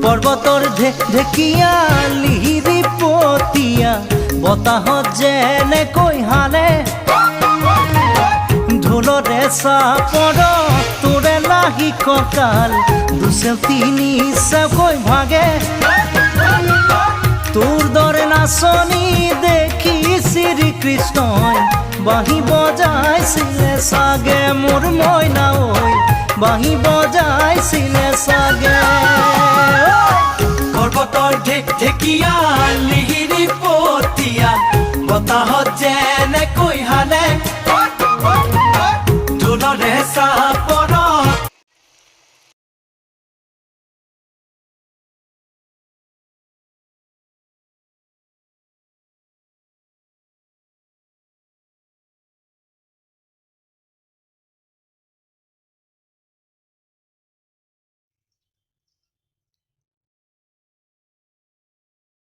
পৰ্বতৰ ঢেকীয়া লিহিৰি পতীয়া বতাহত যেনেকৈ হালে ঢোলৰে চাপৰ তোৰে লাহি কঁকাল দুচেও তিনি চেওকৈ ভাগে তোৰ দৰে নাচনি দেখি শ্ৰীকৃষ্ণই বাঁহী বজাইছিলে চাগে মোৰ মইনা ঐ বাঁহী বজাইছিলে চাগে পৰ্বতৰ ঢেকীয়া লিহিৰি পতীয়া বতাহত যেনেকৈ হালে ঢোলৰে চাপৰ